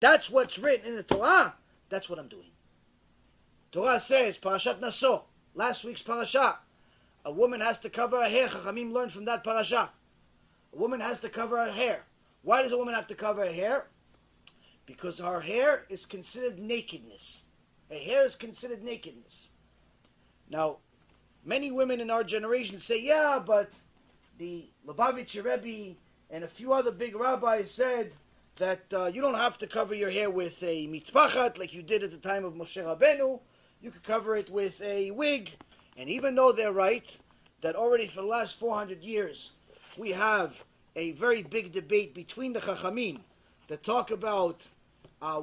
that's what's written in the Torah, that's what I'm doing. Torah says, Parashat Naso, last week's parasha, a woman has to cover her hair. Chachamim learned from that parasha. A woman has to cover her hair. Why does a woman have to cover her hair? Because her hair is considered nakedness. Her hair is considered nakedness. Now, many women in our generation say, yeah, but the Lubavitcher Rebbe and a few other big rabbis said that you don't have to cover your hair with a Mitpachat like you did at the time of Moshe Rabbeinu. You could cover it with a wig. And even though they're right, that already for the last 400 years, we have a very big debate between the Chachamim that talk about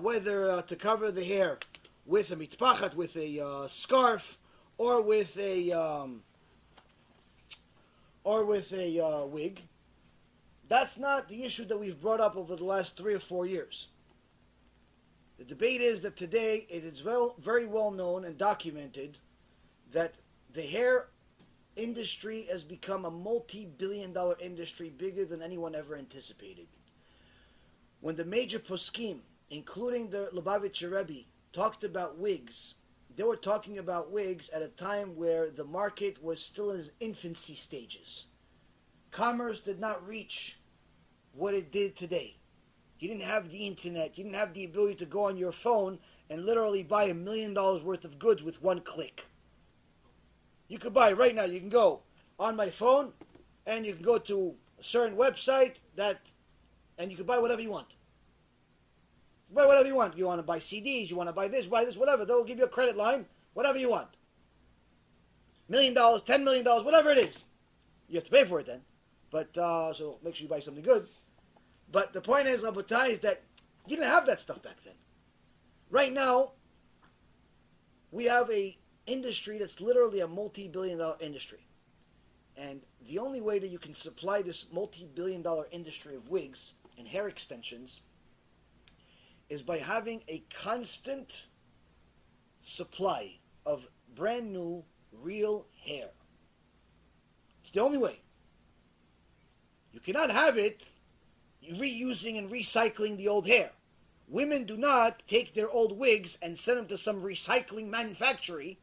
whether to cover the hair with a mitpachat, with a scarf, or with a wig. That's not the issue that we've brought up over the last 3 or 4 years. The debate is that today it is very well known and documented that the hair industry has become a multi-billion-dollar industry, bigger than anyone ever anticipated. When the major poskim, including the Lubavitcher Rebbe, talked about wigs, they were talking about wigs at a time where the market was still in its infancy stages. Commerce did not reach what it did today. You didn't have the internet. You didn't have the ability to go on your phone and literally buy $1 million worth of goods with one click. You could buy right now. You can go on my phone and you can go to a certain website and you can buy whatever you want. Buy whatever you want. You want to buy CDs, you want to buy this, whatever. They'll give you a credit line, whatever you want. $1 million, $10 million, whatever it is. You have to pay for it then. But, so make sure you buy something good. But the point is, Rabotai, is that you didn't have that stuff back then. Right now, we have a industry that's literally a multi-billion-dollar industry. And the only way that you can supply this multi-billion-dollar industry of wigs and hair extensions is by having a constant supply of brand new, real hair. It's the only way. You cannot have it reusing and recycling the old hair. Women do not take their old wigs and send them to some recycling manufactory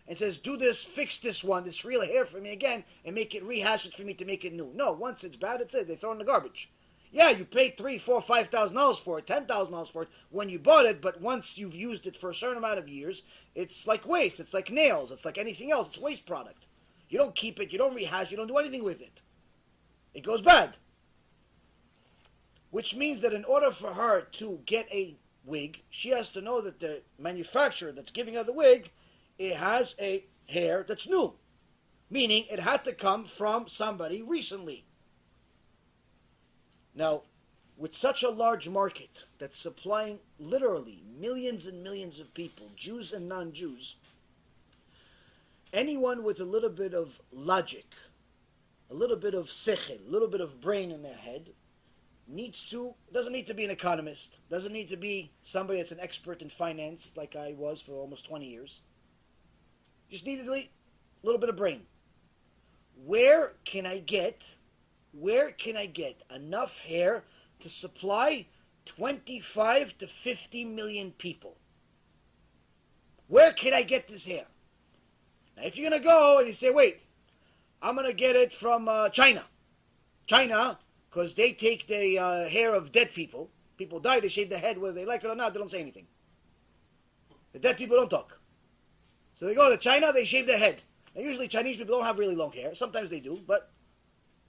and says, do this, fix this one, this real hair for me again, and make it, rehash it for me to make it new. No, once it's bad, it's it. They throw it in the garbage. Yeah, you paid $3,000, $4,000, $5,000 for it, $10,000 for it when you bought it, but once you've used it for a certain amount of years, it's like waste. It's like nails. It's like anything else. It's waste product. You don't keep it. You don't rehash. You don't do anything with it. It goes bad. Which means that in order for her to get a wig, she has to know that the manufacturer that's giving her the wig, it has a hair that's new. Meaning it had to come from somebody recently. Now, with such a large market that's supplying literally millions and millions of people, Jews and non-Jews, anyone with a little bit of logic, a little bit of sechel, a little bit of brain in their head, doesn't need to be an economist, doesn't need to be somebody that's an expert in finance like I was for almost 20 years. Just needed a little bit of brain. Where can I get enough hair to supply 25 to 50 million people? Where can I get this hair? Now, if you're going to go and you say, wait, I'm going to get it from China, because they take the hair of dead people. People die, they shave their head, whether they like it or not, they don't say anything. The dead people don't talk. So they go to China, they shave their head. Now, usually Chinese people don't have really long hair. Sometimes they do, but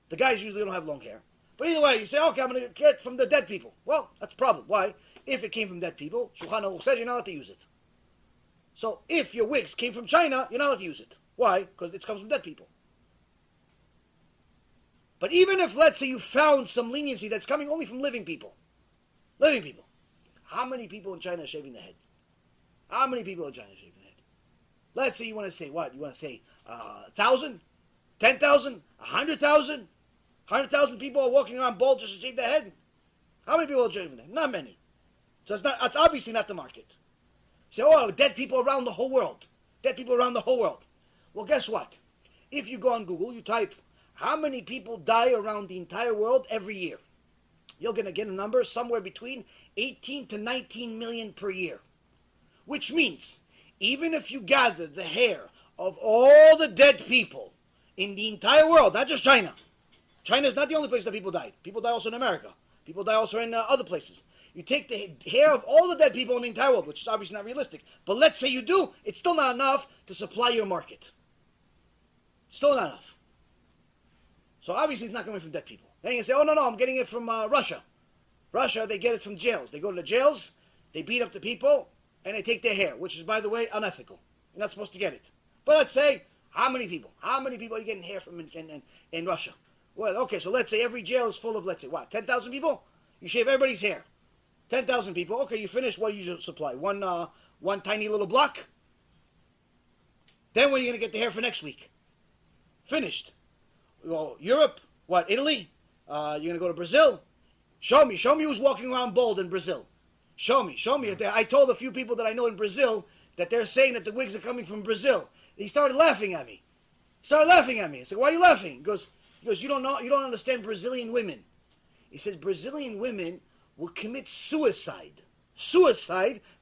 the guys usually don't have long hair. But either way, you say, okay, I'm going to get from the dead people. Well, that's a problem. Why? If it came from dead people, Shulchan Aruch says you're not allowed to use it. So if your wigs came from China, you're not allowed to use it. Why? Because it comes from dead people. But even if, let's say, you found some leniency that's coming only from living people, how many people in China are shaving their head? How many people in China are shaving their head? Let's say you want to say what? You want to say 1,000? 10,000? 100,000? 100,000 people are walking around bald just to shave their head? How many people are shaving their head? Not many. So it's obviously not the market. You say, oh, dead people around the whole world. Dead people around the whole world. Well, guess what? If you go on Google, you type, how many people die around the entire world every year? you're going to get a number somewhere between 18 to 19 million per year. Which means, even if you gather the hair of all the dead people in the entire world, not just China. China is not the only place that people died. People die also in America. People die also in other places. You take the hair of all the dead people in the entire world, which is obviously not realistic. But let's say you do, it's still not enough to supply your market. Still not enough. So obviously it's not coming from dead people. Then you say, oh no, I'm getting it from Russia. Russia, they get it from jails. They go to the jails, they beat up the people, and they take their hair, which is, by the way, unethical. You're not supposed to get it. But let's say, how many people? How many people are you getting hair from in Russia? Well, okay, so let's say every jail is full of, let's say, what, 10,000 people? You shave everybody's hair. 10,000 people. Okay, you finish. What do you supply? One tiny little block? Then when are you going to get the hair for next week? Finished. Well, Europe? What, Italy? You're going to go to Brazil? Show me who's walking around bald in Brazil. Show me. I told a few people that I know in Brazil that they're saying that the wigs are coming from Brazil. He started laughing at me. I said, why are you laughing? He goes, you don't understand Brazilian women. He said, Brazilian women will commit suicide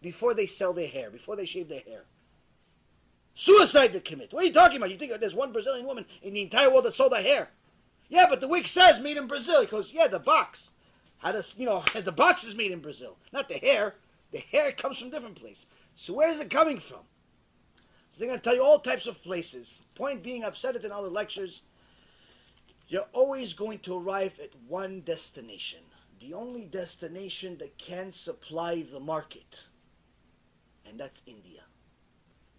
before they sell their hair, before they shave their hair. Suicide to commit. What are you talking about? You think there's one Brazilian woman in the entire world that sold her hair? Yeah, but the wig says made in Brazil. He goes, yeah, the box. The box is made in Brazil, not the hair. The hair comes from different places. So where is it coming from? So they're going to tell you all types of places. Point being, I've said it in other lectures, you're always going to arrive at one destination. The only destination that can supply the market. And that's India.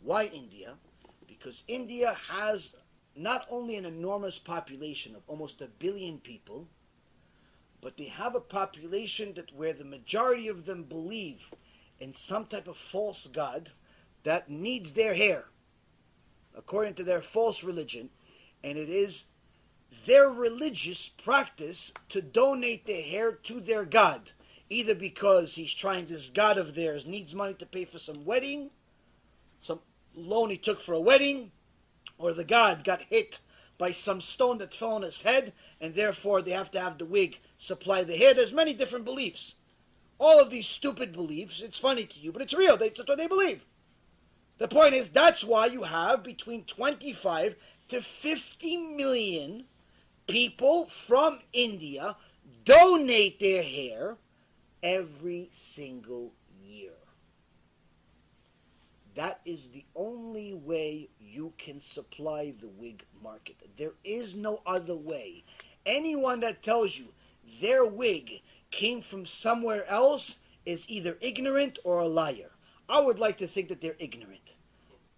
Why India? Because India has not only an enormous population of almost 1 billion people, but they have a population that where the majority of them believe in some type of false god that needs their hair, according to their false religion, and it is their religious practice to donate their hair to their god, either because this god of theirs needs money to pay for some wedding, some loan he took for a wedding, or the god got hit by some stone that fell on his head, and therefore they have to have the wig supply the hair. There's many different beliefs. All of these stupid beliefs, it's funny to you, but it's real. That's what they believe. The point is, that's why you have between 25 to 50 million people from India donate their hair every single year. That is the only way you can supply the wig market. There is no other way. Anyone that tells you their wig came from somewhere else is either ignorant or a liar. I would like to think that they're ignorant.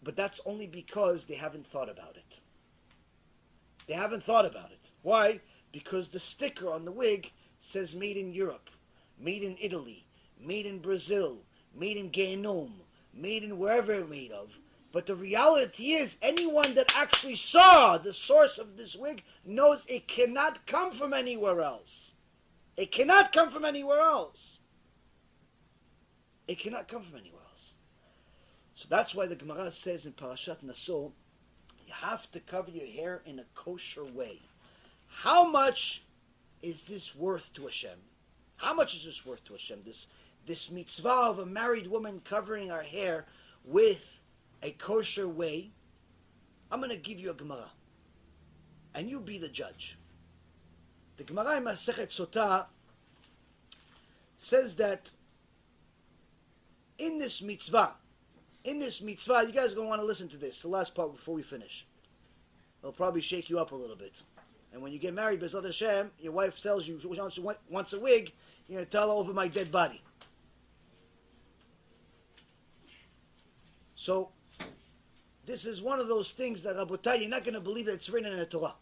But that's only because they haven't thought about it. They haven't thought about it. Why? Because the sticker on the wig says made in Europe, made in Italy, made in Brazil, made in Genom, made in wherever it's made of. But the reality is, anyone that actually saw the source of this wig knows it cannot come from anywhere else. It cannot come from anywhere else. It cannot come from anywhere else. So that's why the Gemara says in Parashat Naso, you have to cover your hair in a kosher way. How much is this worth to Hashem? How much is this worth to Hashem? This mitzvah of a married woman covering her hair with a kosher way. I'm going to give you a Gemara, and you be the judge. The Gemara in Masechet Sotah says that in this mitzvah, you guys are going to want to listen to this, the last part before we finish. It'll probably shake you up a little bit. And when you get married, B'ezrat Hashem, your wife tells you she wants a wig, you're going to tell her over my dead body. So, this is one of those things that, Rabotai, you're not going to believe that it's written in the Torah.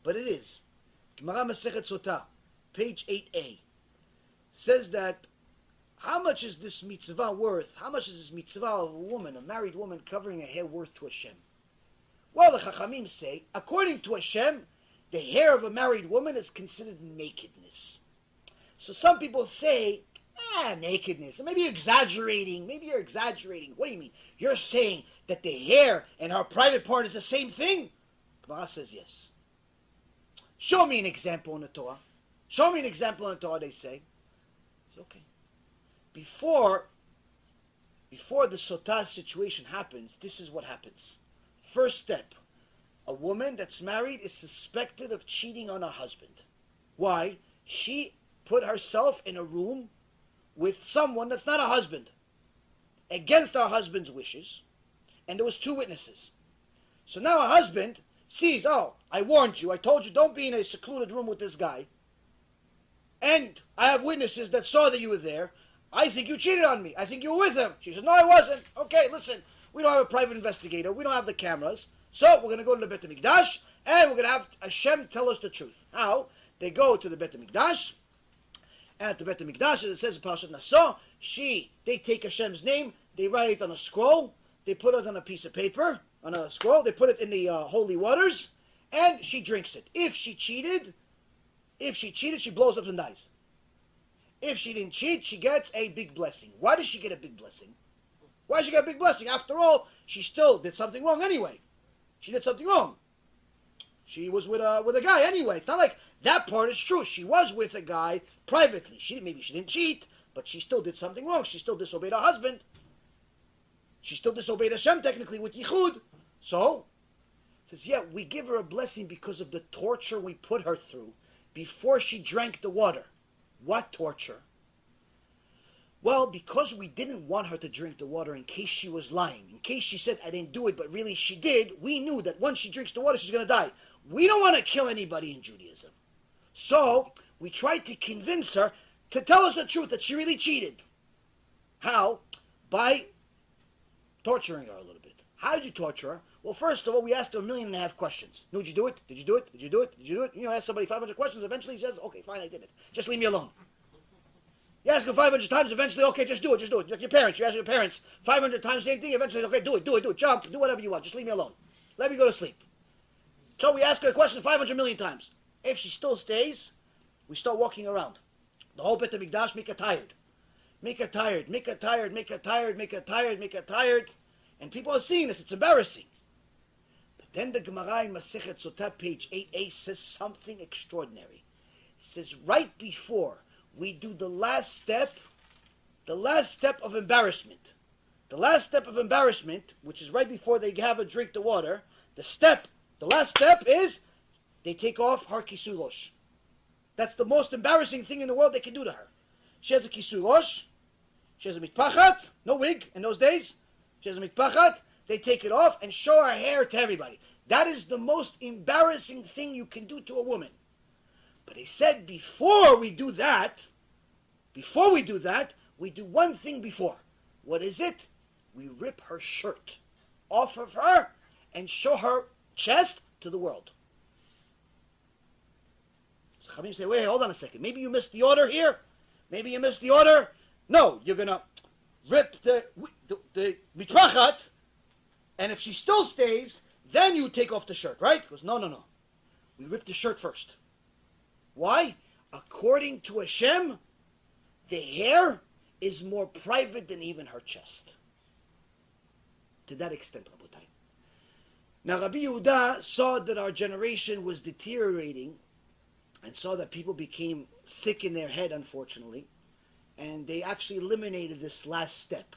But it is. Gemara Masechet Sotah, page 8a, says that how much is this mitzvah worth? How much is this mitzvah of a woman, a married woman, covering her hair worth to Hashem? Well, the Chachamim say, according to Hashem, the hair of a married woman is considered nakedness. So some people say, nakedness. Maybe you're exaggerating. What do you mean? You're saying that the hair and her private part is the same thing? Gemara says yes. Show me an example in the Torah. Show me an example in the Torah, they say. It's okay. Before the sotah situation happens, this is what happens. First step, a woman that's married is suspected of cheating on her husband. Why? She put herself in a room with someone that's not a husband, against her husband's wishes, and there was 2 witnesses. So now her husband sees, oh, I warned you, I told you don't be in a secluded room with this guy, and I have witnesses that saw that you were there. I think you cheated on me. I think you were with him. She says, no, I wasn't. Okay, listen, we don't have a private investigator. We don't have the cameras. So we're going to go to the Bet HaMikdash, and we're going to have Hashem tell us the truth. How? They go to the Bet HaMikdash, and at the Bet HaMikdash, as it says in Parashat Naso, they take Hashem's name, they write it on a scroll, they put it on a piece of paper, on a scroll, they put it in the holy waters, and she drinks it. If she cheated, she blows up and dies. If she didn't cheat, she gets a big blessing. Why does she get a big blessing? Why does she get a big blessing? After all, she still did something wrong anyway. She did something wrong. She was with a guy anyway. It's not like that part is true. She was with a guy privately. Maybe she didn't cheat, but she still did something wrong. She still disobeyed her husband. She still disobeyed Hashem technically with Yichud. So, it says, yeah, we give her a blessing because of the torture we put her through before she drank the water. What torture? Well, because we didn't want her to drink the water in case she was lying. In case she said, I didn't do it, but really she did. We knew that once she drinks the water, she's going to die. We don't want to kill anybody in Judaism. So, we tried to convince her to tell us the truth, that she really cheated. How? By torturing her a little bit. How did you torture her? Well, first of all, we asked her 1.5 million questions. Did you do it? Did you do it? Did you do it? Did you do it? You know, ask somebody 500 questions. Eventually, she says, okay, fine, I did it. Just leave me alone. You ask them 500 times. Eventually, okay, just do it. Just do it. Like your parents. You ask your parents 500 times, same thing. Eventually, okay, do it. Jump. Do whatever you want. Just leave me alone. Let me go to sleep. So we ask her a question 500 million times. If she still stays, we start walking around. The whole Bet HaMikdash, make her tired. Make her tired. Make her tired. Make her tired. Make her tired. Make her tired. And people are seeing this. It's embarrassing. Then the Gemara in Masechet Sotah, page 8a, says something extraordinary. It says right before we do the last step of embarrassment. The last step of embarrassment, which is right before they have her drink the water, the last step is they take off her kisui rosh. That's the most embarrassing thing in the world they can do to her. She has a kisui rosh, she has a mitpachat, no wig in those days, she has a mitpachat. They take it off and show her hair to everybody. That is the most embarrassing thing you can do to a woman. But they said before we do that, we do one thing before. What is it? We rip her shirt off of her and show her chest to the world. So Chabim say, wait, hold on a second. Maybe you missed the order here? No, you're going to rip the mitpachat. And if she still stays, then you take off the shirt, right? He goes, no. We rip the shirt first. Why? According to Hashem, the hair is more private than even her chest. To that extent, Rabotai. Now, Rabbi Yehuda saw that our generation was deteriorating and saw that people became sick in their head, unfortunately. And they actually eliminated this last step,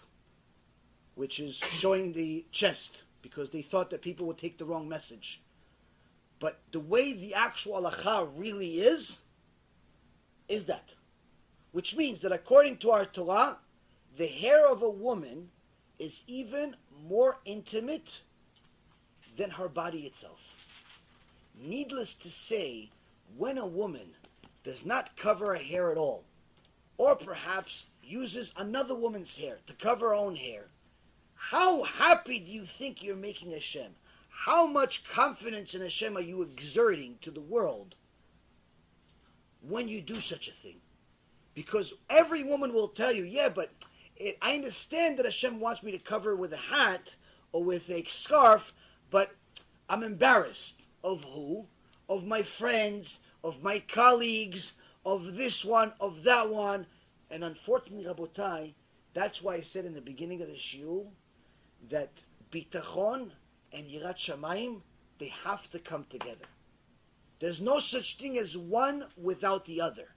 which is showing the chest, because they thought that people would take the wrong message. But the way the actual halacha really is that. Which means that according to our Torah, the hair of a woman is even more intimate than her body itself. Needless to say, when a woman does not cover her hair at all, or perhaps uses another woman's hair to cover her own hair, how happy do you think you're making Hashem? How much confidence in Hashem are you exerting to the world when you do such a thing? Because every woman will tell you, yeah, but I understand that Hashem wants me to cover with a hat or with a scarf, but I'm embarrassed. Of who? Of my friends, of my colleagues, of this one, of that one. And unfortunately, Rabotai, that's why I said in the beginning of the shiur that bitachon and yirat shamayim, they have to come together. There's no such thing as one without the other.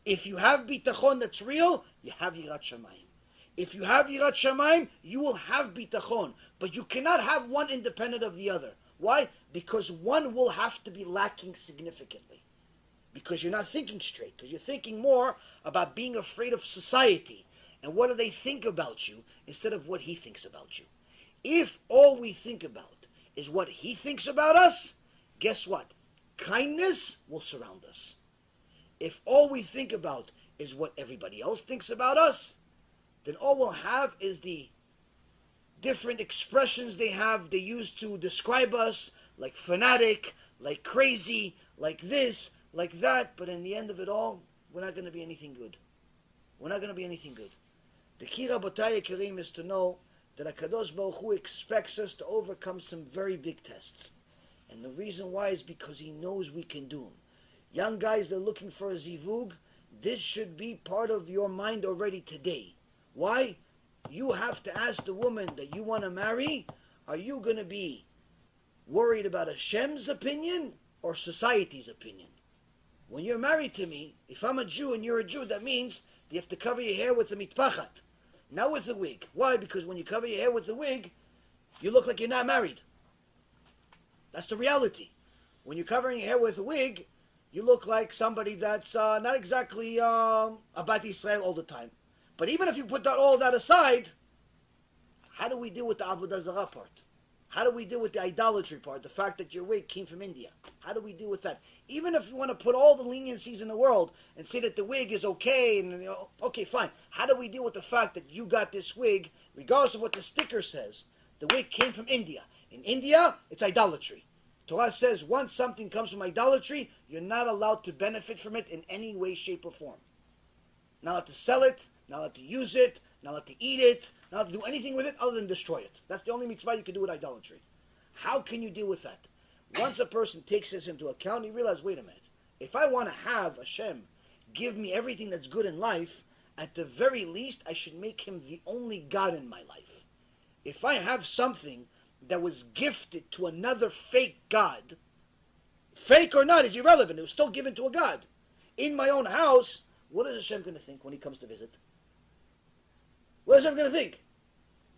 If you have bitachon that's real, you have yirat shamayim. If you have yirat shamayim, you will have bitachon. But you cannot have one independent of the other. Why? Because one will have to be lacking significantly. Because you're not thinking straight. Because you're thinking more about being afraid of society. And what do they think about you instead of what he thinks about you. If all we think about is what he thinks about us, guess what? Kindness will surround us. If all we think about is what everybody else thinks about us, then all we'll have is the different expressions they use to describe us, like fanatic, like crazy, like this, like that. But in the end of it all, we're not going to be anything good. We're not going to be anything good. The key, Rabotai Yekarim, is to know that HaKadosh Baruch Hu expects us to overcome some very big tests. And the reason why is because he knows we can do them. Young guys that are looking for a zivug, this should be part of your mind already today. Why? You have to ask the woman that you want to marry, are you going to be worried about HaShem's opinion or society's opinion? When you're married to me, if I'm a Jew and you're a Jew, that means you have to cover your hair with a mitpachat, not with a wig. Why? Because when you cover your hair with a wig, you look like you're not married. That's the reality. When you're covering your hair with a wig, you look like somebody that's not exactly Abat Yisrael all the time. But even if you put all that aside, how do we deal with the Avodah Zarah part? How do we deal with the idolatry part? The fact that your wig came from India. How do we deal with that? Even if you want to put all the leniencies in the world and say that the wig is okay, and okay, fine. How do we deal with the fact that you got this wig, regardless of what the sticker says, the wig came from India? In India, it's idolatry. Torah says once something comes from idolatry, you're not allowed to benefit from it in any way, shape, or form. Not allowed to sell it, not allowed to use it, not allowed to eat it, not allowed to do anything with it other than destroy it. That's the only mitzvah you can do with idolatry. How can you deal with that? Once a person takes this into account, he realizes, wait a minute, if I want to have Hashem give me everything that's good in life, at the very least, I should make him the only God in my life. If I have something that was gifted to another fake God, fake or not is irrelevant, it was still given to a God, in my own house, what is Hashem going to think when he comes to visit? What is Hashem going to think?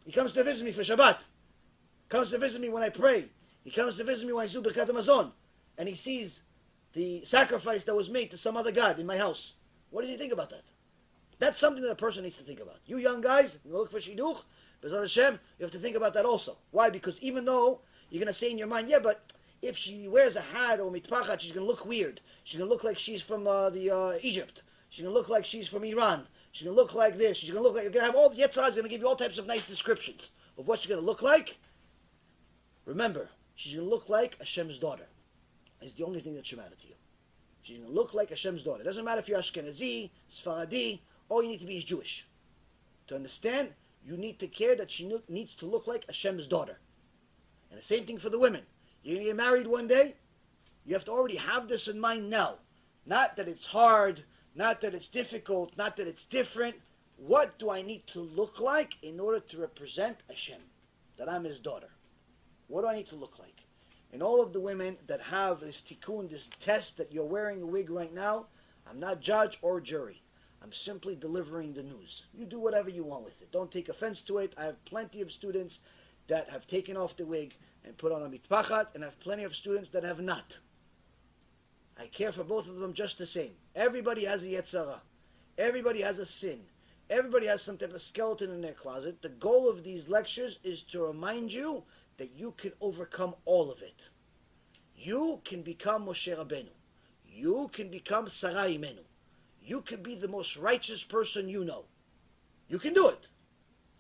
He comes to visit me for Shabbat. He comes to visit me when I pray. He comes to visit me when I do Birkat Hamazon. And he sees the sacrifice that was made to some other God in my house. What does he think about that? That's something that a person needs to think about. You young guys, you look for Shidduch, B'ezrat Hashem, you have to think about that also. Why? Because even though you're going to say in your mind, yeah, but if she wears a hat or mitpachat, she's going to look weird. She's going to look like she's from Egypt. She's going to look like she's from Iran. She's going to look like this. She's going to look like... You're going to have all... Yetzirah is going to give you all types of nice descriptions of what she's going to look like. Remember, she's going to look like Hashem's daughter. It's the only thing that should matter to you. She's going to look like Hashem's daughter. It doesn't matter if you're Ashkenazi, Sfaradi, all you need to be is Jewish. To understand, you need to care that she needs to look like Hashem's daughter. And the same thing for the women. You're going to get married one day, you have to already have this in mind now. Not that it's hard, not that it's difficult, not that it's different. What do I need to look like in order to represent Hashem? That I'm his daughter. What do I need to look like? And all of the women that have this tikkun, this test that you're wearing a wig right now, I'm not judge or jury. I'm simply delivering the news. You do whatever you want with it. Don't take offense to it. I have plenty of students that have taken off the wig and put on a mitpachat, and I have plenty of students that have not. I care for both of them just the same. Everybody has a yetzirah. Everybody has a sin. Everybody has some type of skeleton in their closet. The goal of these lectures is to remind you that you can overcome all of it. You can become Moshe Rabbeinu. You can become Sarah Imenu. You can be the most righteous person you know. You can do it.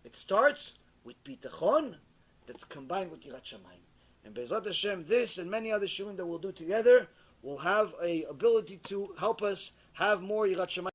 It starts with bitachon that's combined with Yirat Shamayim. And Be'ezrat Hashem, this and many other shurim that we'll do together will have a ability to help us have more Yirat Shamayim.